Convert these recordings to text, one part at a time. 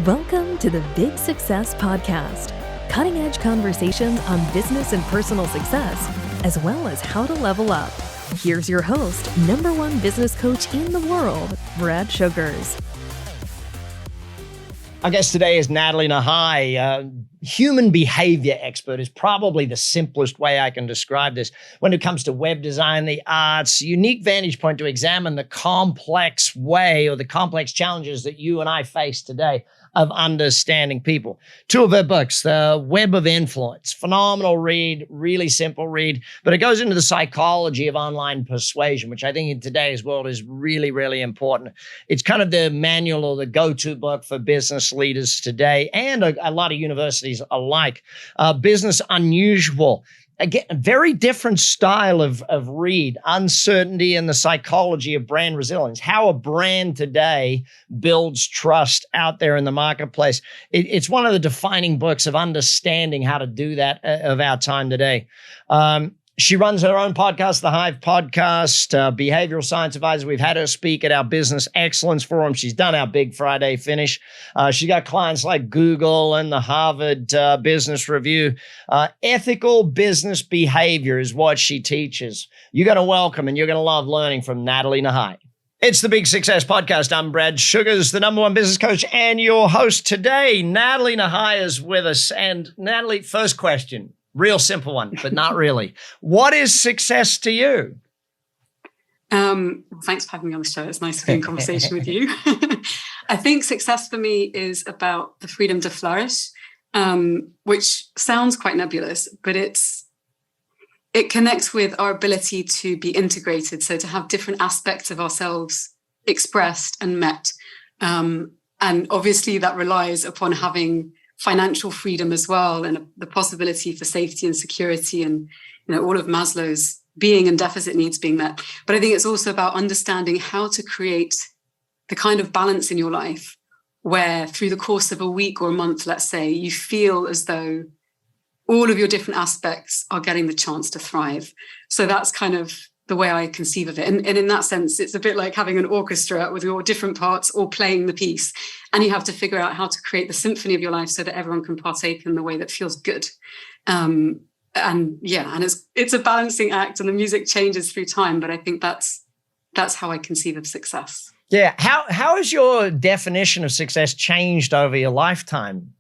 Welcome to the Big Success Podcast, cutting-edge conversations on business and personal success, as well as how to level up. Here's your host, #1 business coach in the world, Brad Sugars. Our guest today is Nathalie Nahai. Human behavior expert is probably the simplest way I can describe this. When it comes to web design, the arts, unique vantage point to examine the complex way or the complex challenges that you and I face today of understanding people. 2 of her books, The Web of Influence, phenomenal read, really simple read, but it goes into the psychology of online persuasion, which I think in today's world is really, really important. It's kind of the manual or the go-to book for business leaders today and a lot of universities alike. Business Unusual. Again, a very different style of read, uncertainty and the psychology of brand resilience, how a brand today builds trust out there in the marketplace. It's one of the defining books of understanding how to do that of our time today. She runs her own podcast, the Hive Podcast, behavioral science advisor. We've had her speak at our Business Excellence Forum. She's done our Big Friday finish. She got clients like Google and the Harvard Business Review. Ethical business behavior is what she teaches. You're going to welcome and you're going to love learning from Nathalie Nahai. It's the Big Success Podcast. I'm Brad Sugars, the #1 business coach and your host today. Nathalie Nahai is with us. And Nathalie, first question. Real simple one, but not really. What is success to you? Thanks for having me on the show. It's nice to be in conversation with you. I think success for me is about the freedom to flourish, which sounds quite nebulous, but it connects with our ability to be integrated. So to have different aspects of ourselves expressed and met. And obviously that relies upon having financial freedom as well, and the possibility for safety and security, and all of Maslow's being and deficit needs being met. But I think it's also about understanding how to create the kind of balance in your life where through the course of a week or a month, let's say, you feel as though all of your different aspects are getting the chance to thrive. So that's kind of the way I conceive of it. And in that sense, it's a bit like having an orchestra with your different parts all playing the piece. And you have to figure out how to create the symphony of your life so that everyone can partake in the way that feels good. And it's a balancing act, and the music changes through time. But I think that's how I conceive of success. Yeah. How has your definition of success changed over your lifetime?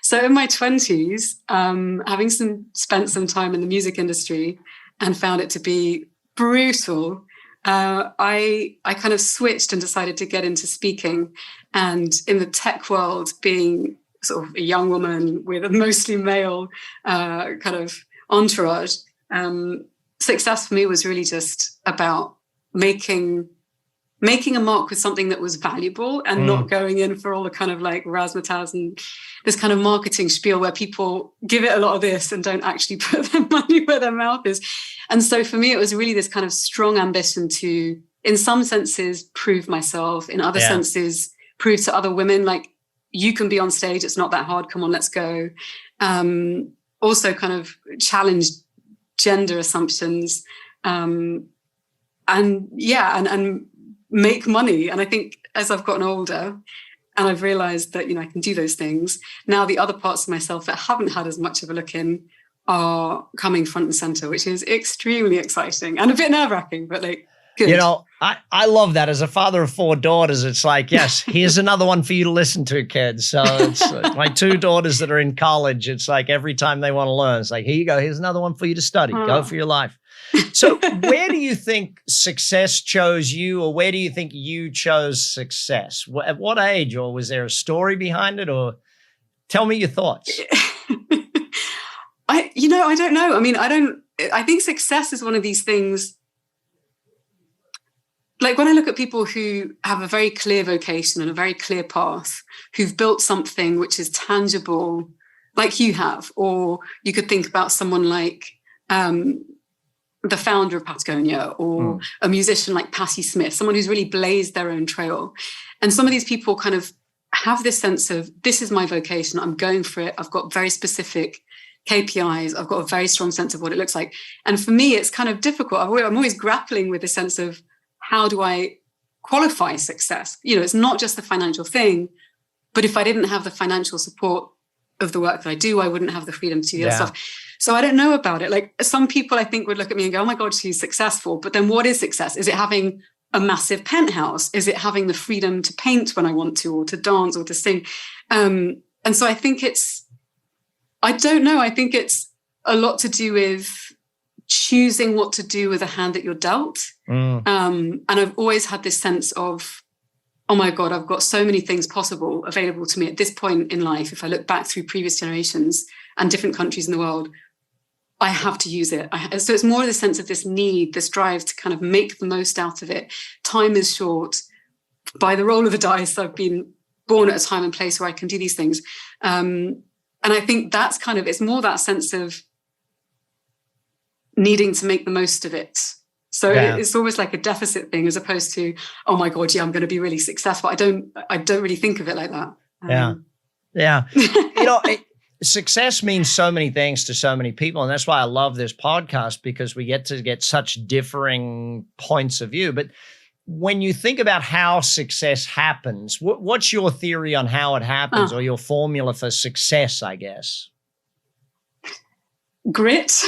So in my 20s, having spent some time in the music industry and found it to be brutal, I kind of switched and decided to get into speaking. And in the tech world, being sort of a young woman with a mostly male kind of entourage, success for me was really just about making a mark with something that was valuable and not going in for all the kind of like razzmatazz and this kind of marketing spiel where people give it a lot of this and don't actually put their money where their mouth is. And so for me, it was really this kind of strong ambition to, in some senses, prove myself, in other senses, prove to other women, like, you can be on stage. It's not that hard. Come on, let's go. Also kind of challenge gender assumptions and make money. And I think as I've gotten older and I've realized that, I can do those things, now the other parts of myself that haven't had as much of a look in are coming front and center, which is extremely exciting and a bit nerve-wracking, but like, good. I love that. As a father of 4 daughters, it's like, yes, here's another one for you to listen to, kids. So it's my 2 daughters that are in college. It's like every time they want to learn, it's like, here you go. Here's another one for you to study. Go for your life. So where do you think success chose you, or where do you think you chose success? At what age, or was there a story behind it, or tell me your thoughts? I don't know. I mean, I think success is one of these things. Like when I look at people who have a very clear vocation and a very clear path, who've built something which is tangible, like you have, or you could think about someone like the founder of Patagonia, or a musician like Patti Smith, someone who's really blazed their own trail. And some of these people kind of have this sense of, this is my vocation, I'm going for it, I've got very specific KPIs, I've got a very strong sense of what it looks like. And for me, it's kind of difficult. I'm always grappling with the sense of, how do I qualify success. It's not just the financial thing, but if I didn't have the financial support of the work that I do, I wouldn't have the freedom to do that stuff. So I don't know about it. Like, some people I think would look at me and go, oh my God, she's successful. But then what is success? Is it having a massive penthouse? Is it having the freedom to paint when I want to, or to dance, or to sing? And so I think I don't know. I think it's a lot to do with choosing what to do with the hand that you're dealt. And I've always had this sense of, oh my God, I've got so many things possible available to me at this point in life. If I look back through previous generations and different countries in the world, I have to use it. So it's more the sense of this need, this drive to kind of make the most out of it. Time is short. By the roll of the dice, I've been born at a time and place where I can do these things. And I think that's kind of, it's more that sense of needing to make the most of it. So it's almost like a deficit thing, as opposed to, oh my God, I'm going to be really successful. I don't really think of it like that. Success means so many things to so many people. And that's why I love this podcast, because we get to get such differing points of view. But when you think about how success happens, what's your theory on how it happens, or your formula for success, I guess? Grit,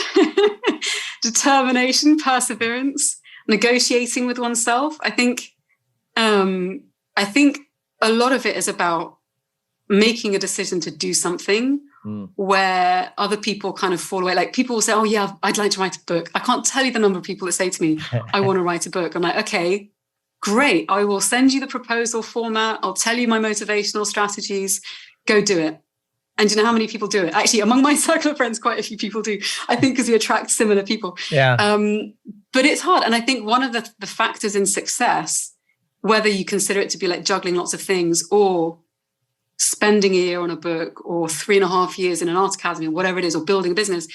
determination, perseverance, negotiating with oneself. I think a lot of it is about making a decision to do something where other people kind of fall away. Like, people will say, oh yeah, I'd like to write a book. I can't tell you the number of people that say to me, I want to write a book. I'm like, okay, great. I will send you the proposal format. I'll tell you my motivational strategies. Go do it. And do you know how many people do it? Actually, among my circle of friends, quite a few people do. I think because you attract similar people. Yeah. But it's hard. And I think one of the factors in success, whether you consider it to be like juggling lots of things, or spending a year on a book, or 3.5 years in an art academy, or whatever it is, or building a business,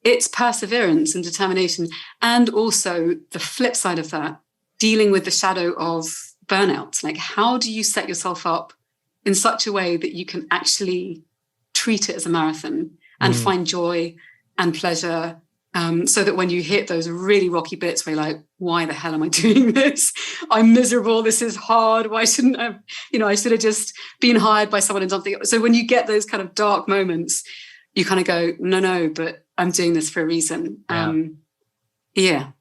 it's perseverance and determination. And also the flip side of that, dealing with the shadow of burnout. Like, how do you set yourself up in such a way that you can actually treat it as a marathon and find joy and pleasure, so that when you hit those really rocky bits where you're like, why the hell am I doing this? I'm miserable. This is hard. Why shouldn't I? I should have just been hired by someone and something. So when you get those kind of dark moments, you kind of go, no, but I'm doing this for a reason. Yeah.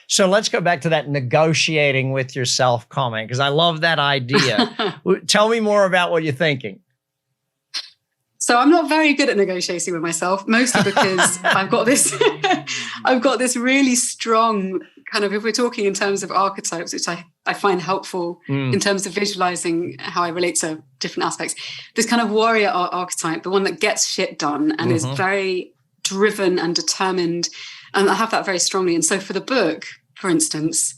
So let's go back to that negotiating with yourself comment, because I love that idea. Tell me more about what you're thinking. So I'm not very good at negotiating with myself, mostly because I've got this really strong kind of, if we're talking in terms of archetypes, which I find helpful in terms of visualizing how I relate to different aspects, this kind of warrior archetype, the one that gets shit done and is very driven and determined. And I have that very strongly. And so for the book, for instance,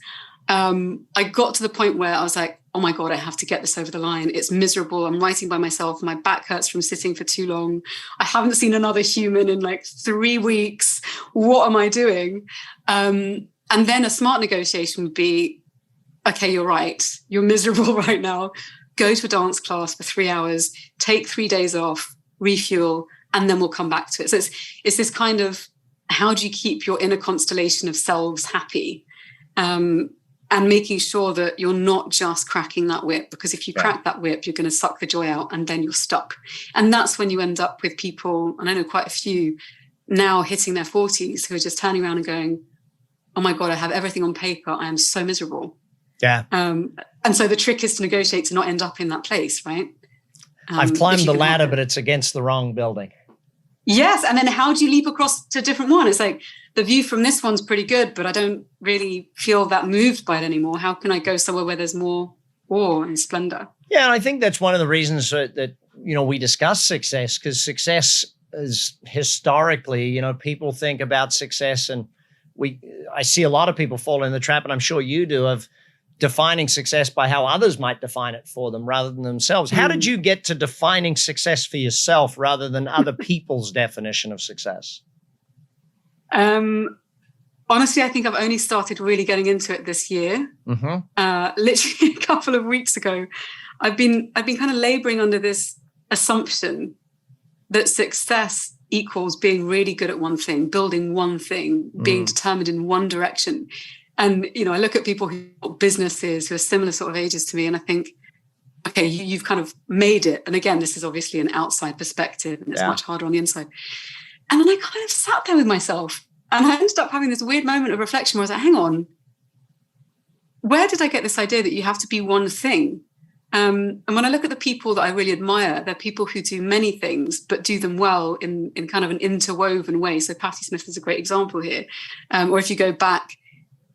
I got to the point where I was like, oh my God, I have to get this over the line. It's miserable. I'm writing by myself. My back hurts from sitting for too long. I haven't seen another human in like 3 weeks. What am I doing? And then a smart negotiation would be, okay, you're right. You're miserable right now. Go to a dance class for 3 hours, take 3 days off, refuel, and then we'll come back to it. So it's this kind of, how do you keep your inner constellation of selves happy? And making sure that you're not just cracking that whip, because if you crack that whip, you're going to suck the joy out and then you're stuck. And that's when you end up with people, and I know quite a few now hitting their 40s who are just turning around and going, oh my God, I have everything on paper. I am so miserable. Yeah. And so the trick is to negotiate to not end up in that place, right? I've climbed the ladder, but it's against the wrong building. Yes. And then how do you leap across to a different one? It's like, the view from this one's pretty good, but I don't really feel that moved by it anymore. How can I go somewhere where there's more awe and splendor? Yeah, and I think that's one of the reasons that we discuss success, because success is historically, people think about success, and I see a lot of people fall in the trap, and I'm sure you do, of defining success by how others might define it for them rather than themselves. How did you get to defining success for yourself rather than other people's definition of success? Honestly, I think I've only started really getting into it this year. Literally a couple of weeks ago, I've been kind of laboring under this assumption that success equals being really good at one thing, building one thing, being determined in one direction. And, I look at people who have businesses who are similar sort of ages to me, and I think, okay, you've kind of made it. And again, this is obviously an outside perspective, and it's much harder on the inside. And then I kind of sat there with myself, and I ended up having this weird moment of reflection where I was like, hang on, where did I get this idea that you have to be one thing? And when I look at the people that I really admire, they're people who do many things, but do them well in kind of an interwoven way. So Patti Smith is a great example here. Or if you go back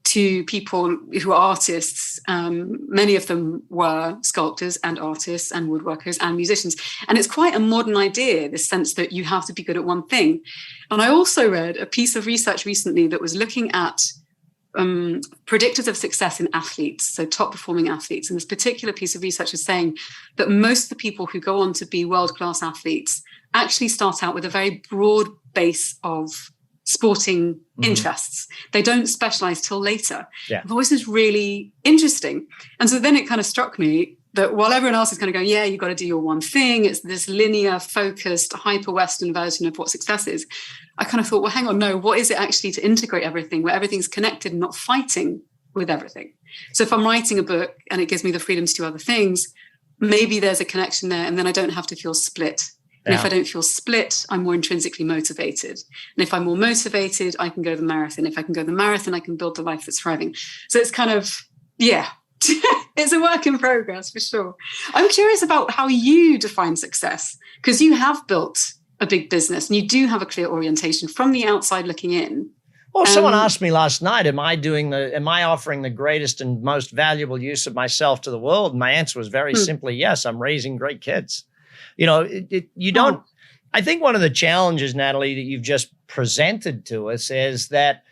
to people who are artists, many of them were sculptors and artists and woodworkers and musicians. And it's quite a modern idea, this sense that you have to be good at one thing. And I also read a piece of research recently that was looking at predictors of success in athletes, so top performing athletes. And this particular piece of research is saying that most of the people who go on to be world-class athletes actually start out with a very broad base of sporting interests. They don't specialize till later. Yeah. I've always is really interesting. And so then it kind of struck me that while everyone else is kind of going, yeah, you've got to do your one thing, it's this linear, focused, hyper-Western version of what success is. I kind of thought, well, hang on, no, what is it actually to integrate everything where everything's connected and not fighting with everything? So if I'm writing a book and it gives me the freedom to do other things, maybe there's a connection there, and then I don't have to feel split. And if I don't feel split, I'm more intrinsically motivated. And if I'm more motivated, I can go the marathon. If I can go the marathon, I can build the life that's thriving. So it's kind of, it's a work in progress for sure. I'm curious about how you define success, because you have built a big business and you do have a clear orientation from the outside looking in. Well, someone asked me last night, am I offering the greatest and most valuable use of myself to the world? And my answer was very simply, yes, I'm raising great kids. I think one of the challenges, Nathalie, that you've just presented to us is that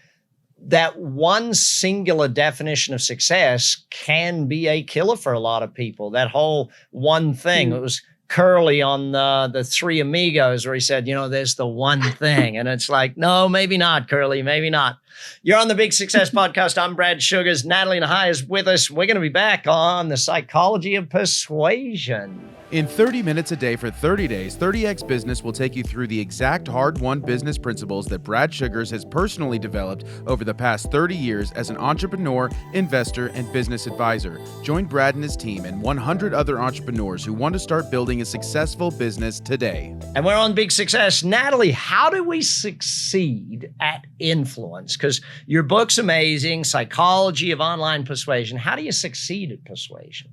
one singular definition of success can be a killer for a lot of people. That whole one thing. It was Curly on the Three Amigos where he said, there's the one thing. And it's like, no, maybe not, Curly, maybe not. You're on the Big Success Podcast. I'm Brad Sugars. Nathalie Nahai is with us. We're going to be back on the Psychology of Persuasion. In 30 minutes a day for 30 days, 30X Business will take you through the exact hard-won business principles that Brad Sugars has personally developed over the past 30 years as an entrepreneur, investor, and business advisor. Join Brad and his team and 100 other entrepreneurs who want to start building a successful business today. And we're on Big Success. Nathalie, how do we succeed at influence? Because your book's amazing, Psychology of Online Persuasion. How do you succeed at persuasion?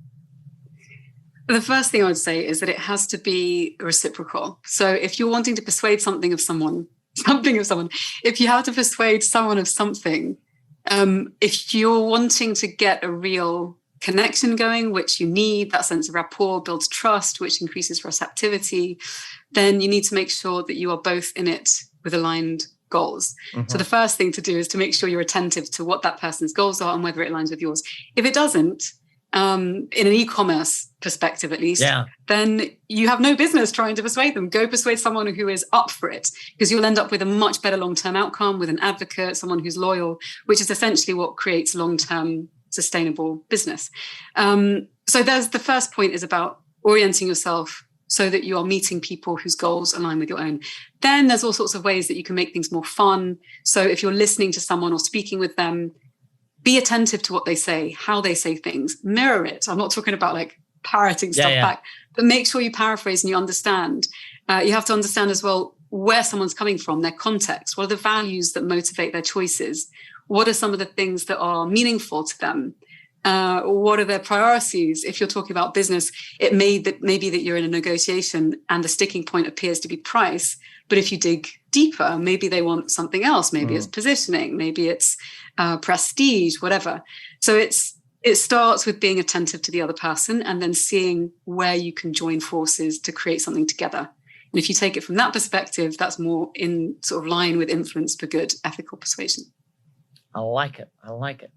The first thing I would say is that it has to be reciprocal. So if you're wanting to persuade something of someone, if you have to persuade someone of something, if you're wanting to get a real connection going, which you need, that sense of rapport builds trust, which increases receptivity, then you need to make sure that you are both in it with aligned goals. So the first thing to do is to make sure you're attentive to what that person's goals are and whether it aligns with yours. If it doesn't, in an e-commerce perspective at least, then you have no business trying to persuade them. Go persuade someone who is up for it, because you'll end up with a much better long-term outcome with an advocate, someone who's loyal, which is essentially what creates long-term sustainable business. So there's the first point is about orienting yourself so that you are meeting people whose goals align with your own. Then there's all sorts of ways that you can make things more fun. So if you're listening to someone or speaking with them, be attentive to what they say, how they say things, mirror it. I'm not talking about like parroting stuff back, but make sure you paraphrase and you understand. You have to understand as well where someone's coming from, their context. What are the values that motivate their choices? What are some of the things that are meaningful to them? What are their priorities? If you're talking about business, it may be that you're in a negotiation and the sticking point appears to be price. But if you dig deeper, maybe they want something else. Maybe it's positioning, maybe it's prestige, whatever. So it starts with being attentive to the other person and then seeing where you can join forces to create something together. And if you take it from that perspective, that's more in sort of line with influence for good, ethical persuasion. I like it.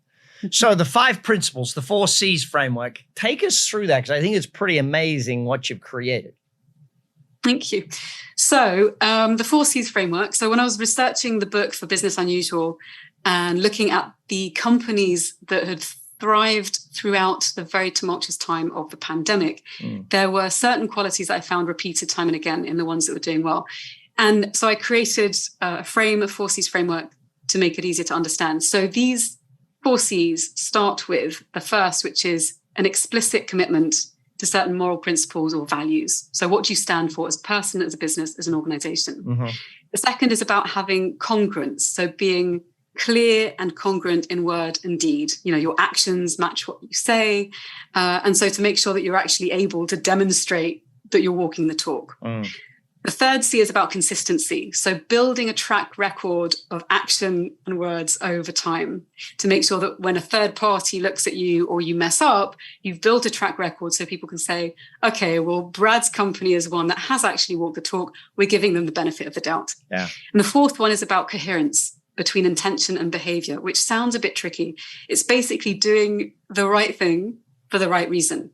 So the 5 principles, the 4 C's framework, take us through that, because I think it's pretty amazing what you've created. Thank you. So the 4 C's framework. So when I was researching the book for Business Unusual and looking at the companies that had thrived throughout the very tumultuous time of the pandemic, there were certain qualities that I found repeated time and again in the ones that were doing well. And so I created a 4 C's framework to make it easier to understand. So these 4 C's start with the first, which is an explicit commitment to certain moral principles or values. So what do you stand for as a person, as a business, as an organization? Mm-hmm. The second is about having congruence. So being clear and congruent in word and deed. Your actions match what you say. And so to make sure that you're actually able to demonstrate that you're walking the talk. The third C is about consistency. So building a track record of action and words over time to make sure that when a third party looks at you or you mess up, you've built a track record so people can say, okay, well, Brad's company is one that has actually walked the talk. We're giving them the benefit of the doubt. Yeah. And the fourth one is about coherence between intention and behavior, which sounds a bit tricky. It's basically doing the right thing for the right reason.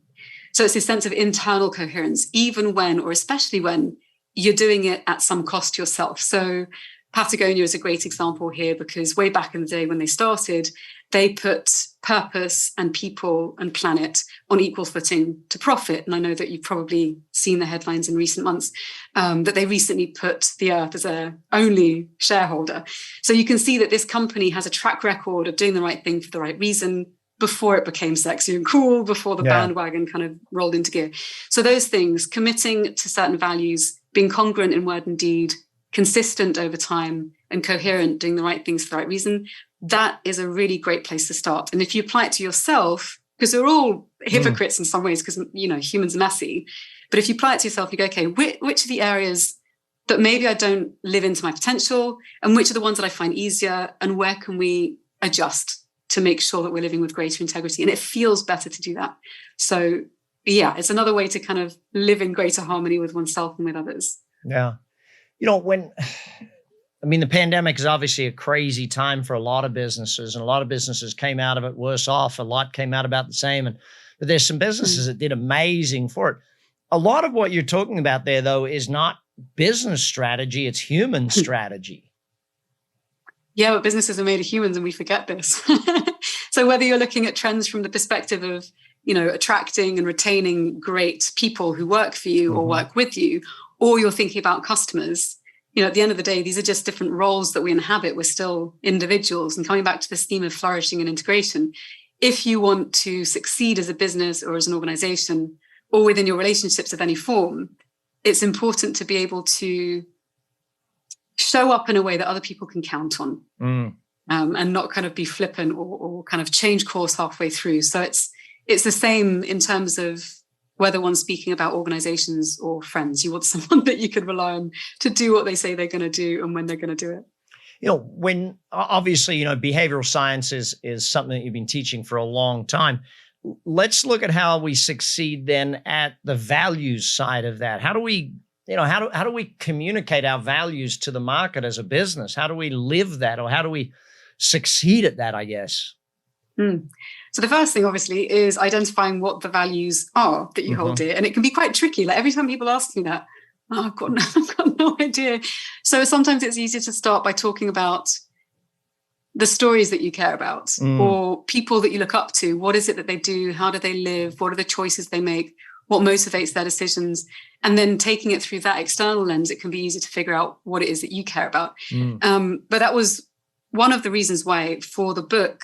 So it's this sense of internal coherence, even when, or especially when, you're doing it at some cost yourself. So Patagonia is a great example here because way back in the day when they started, they put purpose and people and planet on equal footing to profit. And I know that you've probably seen the headlines in recent months that they recently put the Earth as their only shareholder. So you can see that this company has a track record of doing the right thing for the right reason before it became sexy and cool, before the bandwagon kind of rolled into gear. So those things, committing to certain values, being congruent in word and deed, consistent over time, and coherent, doing the right things for the right reason, that is a really great place to start. And if you apply it to yourself, because we're all hypocrites in some ways, because, humans are messy, but if you apply it to yourself, you go, okay, which are the areas that maybe I don't live into my potential, and which are the ones that I find easier, and where can we adjust to make sure that we're living with greater integrity? And it feels better to do that. So yeah, it's another way to kind of live in greater harmony with oneself and with others. Yeah. The pandemic is obviously a crazy time for a lot of businesses, and a lot of businesses came out of it worse off. A lot came out about the same. But there's some businesses that did amazing for it. A lot of what you're talking about there, though, is not business strategy. It's human strategy. Yeah, but businesses are made of humans and we forget this. So whether you're looking at trends from the perspective of, attracting and retaining great people who work for you or work with you, or you're thinking about customers, at the end of the day, these are just different roles that we inhabit. We're still individuals. And coming back to this theme of flourishing and integration, if you want to succeed as a business or as an organization or within your relationships of any form, it's important to be able to show up in a way that other people can count on and not kind of be flippant or kind of change course halfway through. So it's the same in terms of whether one's speaking about organizations or friends. You want someone that you can rely on to do what they say they're going to do and when they're going to do it. When obviously, behavioral science is something that you've been teaching for a long time. Let's look at how we succeed then at the values side of that. How do we how do we communicate our values to the market as a business? How do we live that, or how do we succeed at that, I guess? So the first thing, obviously, is identifying what the values are that you hold dear. And it can be quite tricky. Like every time people ask me that, I've got no idea. So sometimes it's easier to start by talking about the stories that you care about or people that you look up to. What is it that they do? How do they live? What are the choices they make? What motivates their decisions? And then taking it through that external lens, it can be easy to figure out what it is that you care about. But that was one of the reasons why for the book,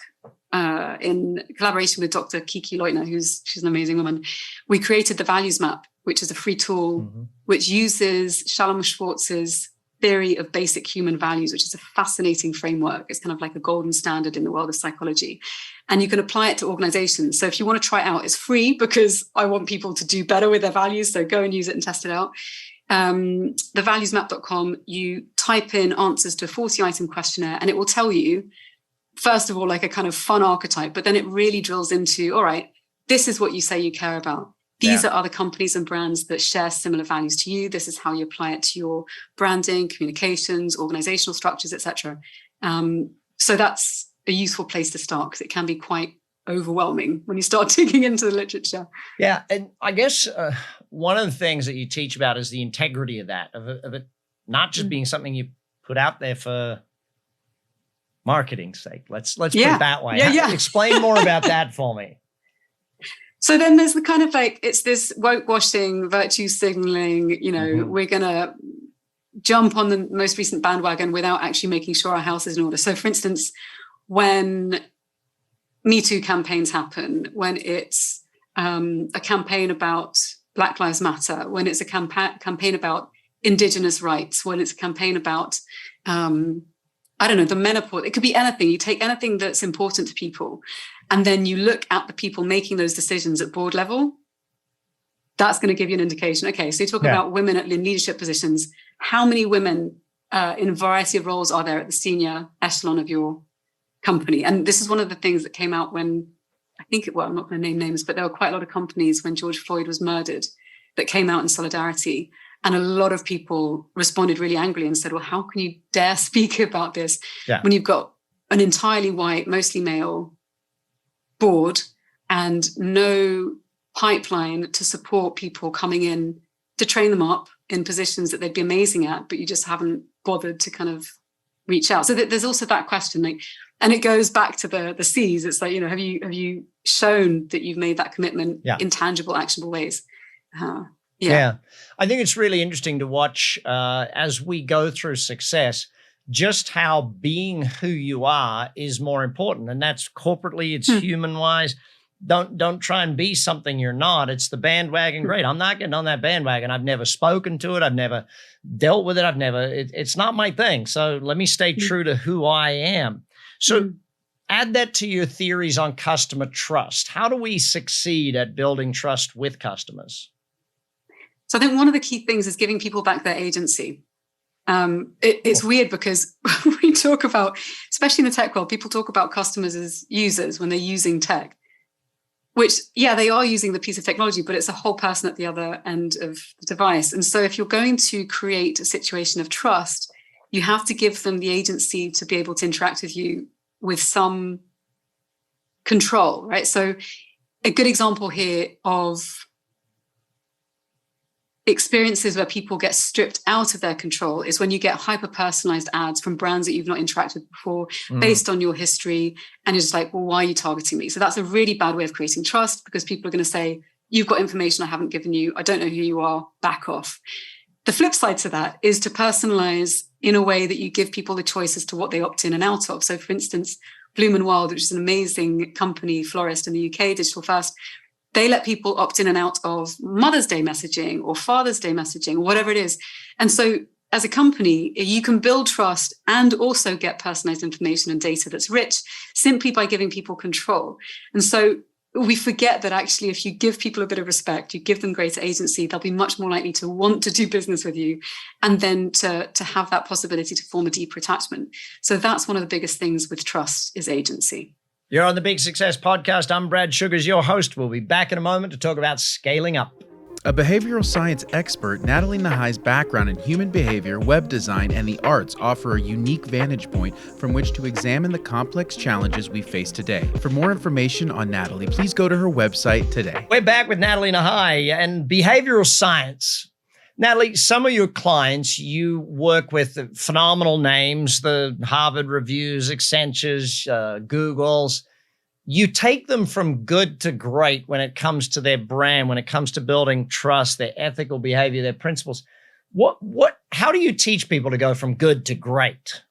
in collaboration with Dr. Kiki Leutner, she's an amazing woman, we created the Values Map, which is a free tool which uses Shalom Schwartz's theory of basic human values, which is a fascinating framework. It's kind of like a golden standard in the world of psychology. And you can apply it to organizations. So if you want to try it out, it's free because I want people to do better with their values. So go and use it and test it out. Thevaluesmap.com, you type in answers to a 40-item questionnaire and it will tell you, first of all, like a kind of fun archetype, but then it really drills into, all right, this is what you say you care about. These are other companies and brands that share similar values to you. This is how you apply it to your branding, communications, organizational structures, etc. So that's a useful place to start because it can be quite overwhelming when you start digging into the literature. Yeah. And I guess one of the things that you teach about is the integrity of that, of it not just being something you put out there for marketing's sake. Let's put it that way. Explain more about that for me. So then there's the kind of like, it's this woke washing, virtue signaling, we're going to jump on the most recent bandwagon without actually making sure our house is in order. So for instance, when Me Too campaigns happen, when it's a campaign about Black Lives Matter, when it's a campaign about Indigenous rights, when it's a campaign about, I don't know, the menopause. It could be anything. You take anything that's important to people, and then you look at the people making those decisions at board level. That's going to give you an indication. Okay, so you talk about women in leadership positions. How many women in a variety of roles are there at the senior echelon of your company? And this is one of the things that came out when, I'm not going to name names, but there were quite a lot of companies when George Floyd was murdered that came out in solidarity. And a lot of people responded really angrily and said, well, how can you dare speak about this when you've got an entirely white, mostly male board and no pipeline to support people coming in to train them up in positions that they'd be amazing at, but you just haven't bothered to kind of reach out. So there's also that question, like, and it goes back to the C's. It's like, have you shown that you've made that commitment in tangible, actionable ways? Yeah. I think it's really interesting to watch as we go through success, just how being who you are is more important. And that's corporately, it's human-wise. Don't try and be something you're not. It's the bandwagon. Great. I'm not getting on that bandwagon. I've never spoken to it. I've never dealt with it. It's not my thing. So let me stay true to who I am. So add that to your theories on customer trust. How do we succeed at building trust with customers? So I think one of the key things is giving people back their agency. It's weird because we talk about, especially in the tech world, people talk about customers as users when they're using tech. Which, they are using the piece of technology, but it's a whole person at the other end of the device. And so if you're going to create a situation of trust, you have to give them the agency to be able to interact with you with some control, right? So a good example here of experiences where people get stripped out of their control is when you get hyper-personalized ads from brands that you've not interacted with before based on your history. And you're just like, well, why are you targeting me? So that's a really bad way of creating trust, because people are going to say, you've got information I haven't given you. I don't know who you are. Back off. The flip side to that is to personalize in a way that you give people the choice as to what they opt in and out of. So for instance, Bloom & Wild, which is an amazing company, florist in the UK, digital first, they let people opt in and out of Mother's Day messaging or Father's Day messaging, or whatever it is. And so as a company, you can build trust and also get personalized information and data that's rich simply by giving people control. And so we forget that actually, if you give people a bit of respect, you give them greater agency, they'll be much more likely to want to do business with you, and then to have that possibility to form a deeper attachment. So that's one of the biggest things with trust, is agency. You're on the Big Success Podcast. I'm Brad Sugars, your host. We'll be back in a moment to talk about scaling up. A behavioral science expert, Nathalie Nahai's background in human behavior, web design, and the arts offer a unique vantage point from which to examine the complex challenges we face today. For more information on Nathalie, please go to her website today. We're back with Nathalie Nahai and behavioral science. Nathalie, some of your clients, you work with phenomenal names, the Harvard Reviews, Accentures, Googles. You take them from good to great when it comes to their brand, when it comes to building trust, their ethical behavior, their principles. How do you teach people to go from good to great?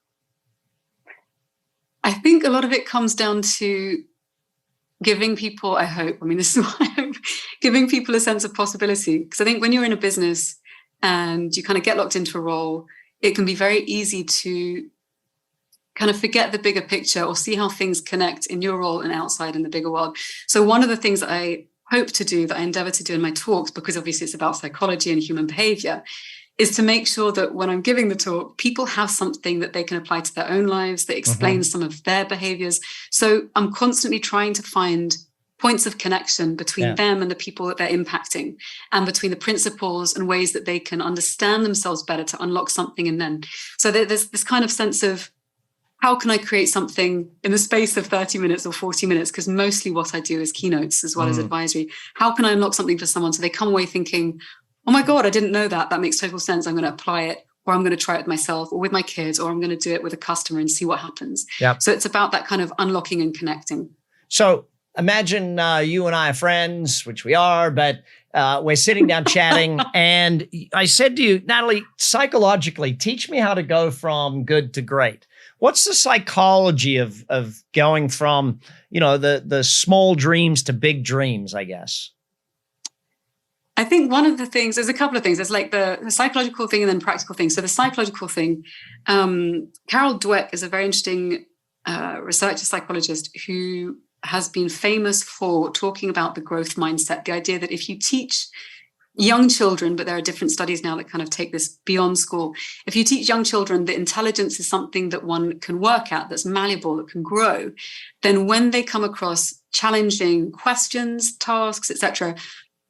I think a lot of it comes down to giving people, this is why I'm giving people a sense of possibility. Because I think when you're in a business and you kind of get locked into a role, it can be very easy to kind of forget the bigger picture or see how things connect in your role and outside in the bigger world. So one of the things that I hope to do, that I endeavor to do in my talks, because obviously it's about psychology and human behavior, is to make sure that when I'm giving the talk, people have something that they can apply to their own lives that explains some of their behaviors. So I'm constantly trying to find points of connection between them and the people that they're impacting, and between the principles and ways that they can understand themselves better to unlock something in them. So there's this kind of sense of, how can I create something in the space of 30 minutes or 40 minutes? Because mostly what I do is keynotes as well as advisory. How can I unlock something for someone so they come away thinking, oh my God, I didn't know that. That makes total sense. I'm going to apply it, or I'm going to try it myself or with my kids, or I'm going to do it with a customer and see what happens. Yep. So it's about that kind of unlocking and connecting. So imagine you and I are friends, which we are, but we're sitting down chatting. And I said to you, Nathalie, psychologically, teach me how to go from good to great. What's the psychology of going from, the small dreams to big dreams, I guess? I think one of the things, there's a couple of things. There's like the psychological thing and then practical thing. So the psychological thing, Carol Dweck is a very interesting researcher psychologist who has been famous for talking about the growth mindset, the idea that if you teach young children, but there are different studies now that kind of take this beyond school. If you teach young children that intelligence is something that one can work at, that's malleable, that can grow, then when they come across challenging questions, tasks, etc.,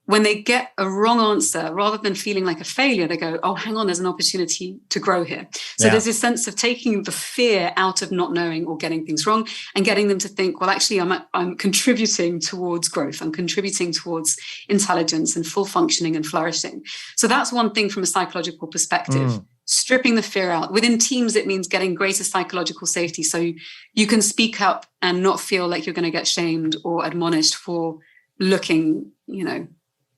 when they get a wrong answer, rather than feeling like a failure, they go, oh, hang on, there's an opportunity to grow here. So there's this sense of taking the fear out of not knowing or getting things wrong and getting them to think, well, actually, I'm contributing towards growth. I'm contributing towards intelligence and full functioning and flourishing. So that's one thing from a psychological perspective. Stripping the fear out. Within teams, it means getting greater psychological safety. So you can speak up and not feel like you're going to get shamed or admonished for looking,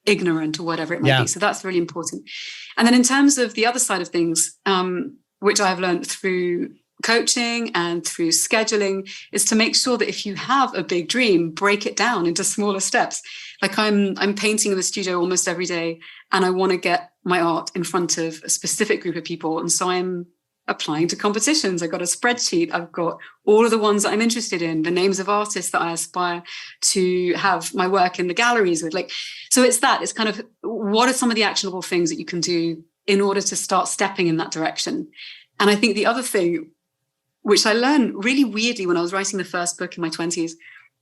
ignorant or whatever it might be. So that's really important. And then in terms of the other side of things, which I've learned through coaching and through scheduling, is to make sure that if you have a big dream, break it down into smaller steps. Like I'm painting in the studio almost every day, and I want to get my art in front of a specific group of people. And so I'm applying to competitions. I've got a spreadsheet. I've got all of the ones that I'm interested in, the names of artists that I aspire to have my work in the galleries with. So it's kind of, what are some of the actionable things that you can do in order to start stepping in that direction? And I think the other thing, which I learned really weirdly when I was writing the first book in my 20s,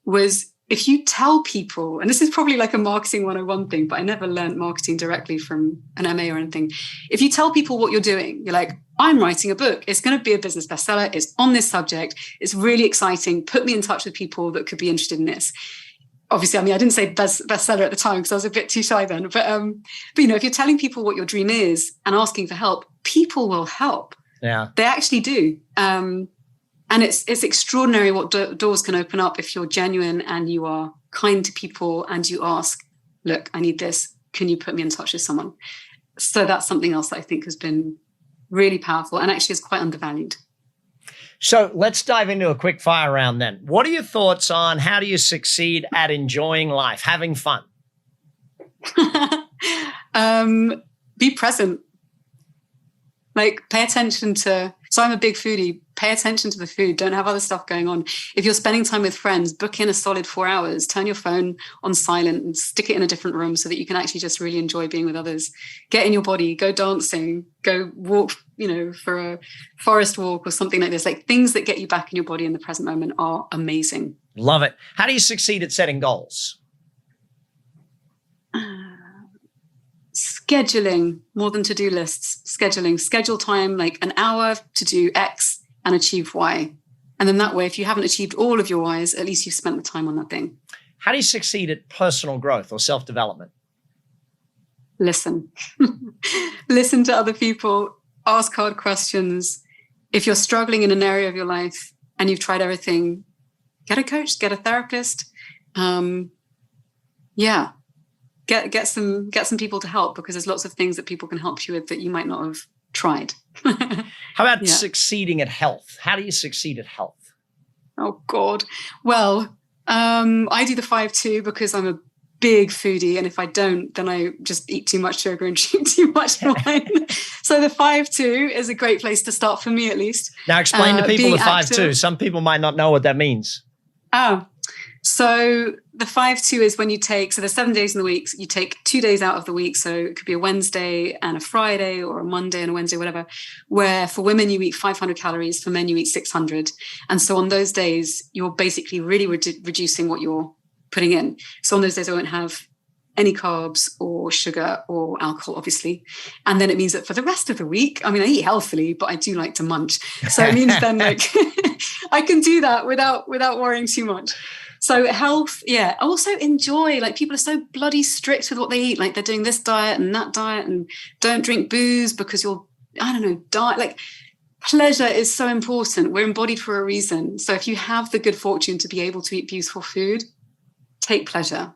was if you tell people, and this is probably like a marketing 101 thing, but I never learned marketing directly from an MA or anything. If you tell people what you're doing, you're like, I'm writing a book. It's going to be a business bestseller. It's on this subject. It's really exciting. Put me in touch with people that could be interested in this. Obviously, I didn't say bestseller at the time because I was a bit too shy then. But if you're telling people what your dream is and asking for help, people will help. Yeah, they actually do. And it's extraordinary what doors can open up if you're genuine and you are kind to people and you ask, look, I need this. Can you put me in touch with someone? So that's something else that I think has been really powerful and actually is quite undervalued. So let's dive into a quick fire round then. What are your thoughts on how do you succeed at enjoying life, having fun? Be present. Pay attention to, so I'm a big foodie, pay attention to the food. Don't have other stuff going on. If you're spending time with friends, book in a solid 4 hours, turn your phone on silent and stick it in a different room so that you can actually just really enjoy being with others. Get in your body, go dancing, go walk, for a forest walk or something like this. Things that get you back in your body in the present moment are amazing. Love it. How do you succeed at setting goals? Scheduling more than to-do lists. Schedule time, like an hour to do X and achieve Y. And then that way, if you haven't achieved all of your Ys, at least you've spent the time on that thing. How do you succeed at personal growth or self-development? Listen. Listen to other people. Ask hard questions. If you're struggling in an area of your life and you've tried everything, get a coach, get a therapist. Get some people to help, because there's lots of things that people can help you with that you might not have tried. How about succeeding at health? How do you succeed at health? Oh, God. Well, I do the 5-2 because I'm a big foodie. And if I don't, then I just eat too much sugar and drink too much wine. So the 5-2 is a great place to start for me, at least. Now explain to people the 5-2. Some people might not know what that means. So the 5-2 is when you take, so there's 7 days in the week, you take 2 days out of the week. So it could be a Wednesday and a Friday, or a Monday and a Wednesday, whatever, where for women, you eat 500 calories, for men, you eat 600. And so on those days, you're basically really reducing what you're putting in. So on those days, I won't have any carbs or sugar or alcohol, obviously. And then it means that for the rest of the week, I eat healthily, but I do like to munch. So it means then I can do that without worrying too much. So health, also enjoy. People are so bloody strict with what they eat. They're doing this diet and that diet, and don't drink booze because you'll, diet. Pleasure is so important. We're embodied for a reason. So if you have the good fortune to be able to eat beautiful food, take pleasure.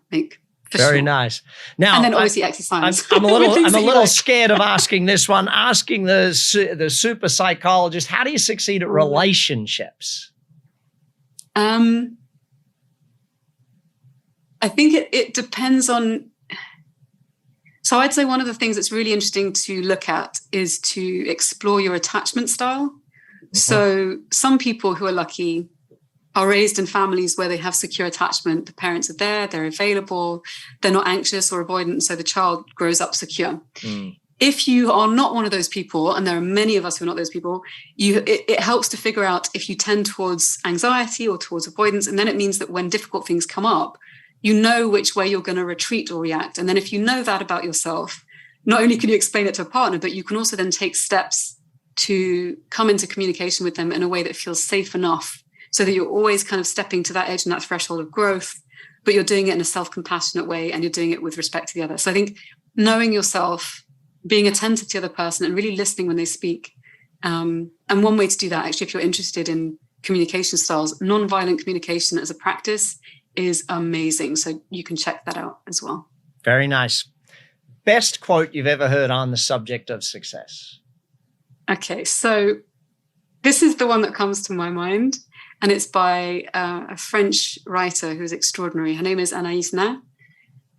Very sure. nice. Now, and then obviously exercise. I'm a little scared of asking this one. Asking the super psychologist, how do you succeed at relationships? I think it depends on. So I'd say one of the things that's really interesting to look at is to explore your attachment style. Mm-hmm. So some people who are lucky are raised in families where they have secure attachment. The parents are there, they're available, they're not anxious or avoidant, so the child grows up secure. Mm. If you are not one of those people, and there are many of us who are not those people, it helps to figure out if you tend towards anxiety or towards avoidance, and then it means that when difficult things come up, you know which way you're going to retreat or react. And then if you know that about yourself, not only can you explain it to a partner, but you can also then take steps to come into communication with them in a way that feels safe enough, so that you're always kind of stepping to that edge and that threshold of growth, but you're doing it in a self-compassionate way and you're doing it with respect to the other. So I think knowing yourself, being attentive to the other person and really listening when they speak. And one way to do that, actually, if you're interested in communication styles, nonviolent communication as a practice is amazing. So you can check that out as well. Very nice. Best quote you've ever heard on the subject of success? Okay, so this is the one that comes to my mind. And it's by a French writer who's extraordinary. Her name is Nathalie Nahai.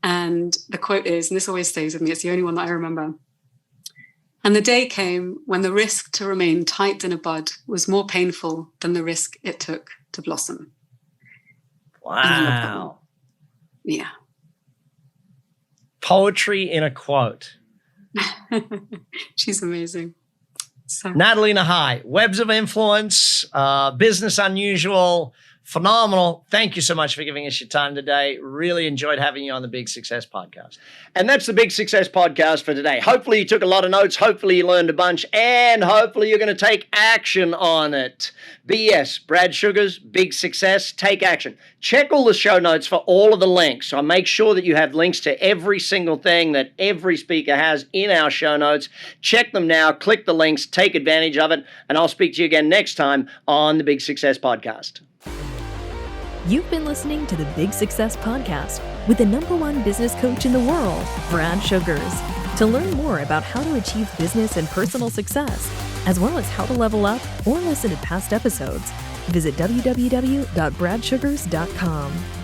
And the quote is, and this always stays with me, it's the only one that I remember. And the day came when the risk to remain tight in a bud was more painful than the risk it took to blossom. Wow. Yeah. Poetry in a quote. She's amazing. So. Nathalie Nahai, Webs of Influence, Business Unusual, phenomenal. Thank you so much for giving us your time today. Really enjoyed having you on the Big Success Podcast. And that's the Big Success Podcast for today. Hopefully you took a lot of notes. Hopefully you learned a bunch. And hopefully you're going to take action on it. BS, Brad Sugar's Big Success, take action. Check all the show notes for all of the links. So make sure that you have links to every single thing that every speaker has in our show notes. Check them now. Click the links. Take advantage of it. And I'll speak to you again next time on the Big Success Podcast. You've been listening to the Big Success Podcast with the #1 business coach in the world, Brad Sugars. To learn more about how to achieve business and personal success, as well as how to level up or listen to past episodes, visit www.bradsugars.com.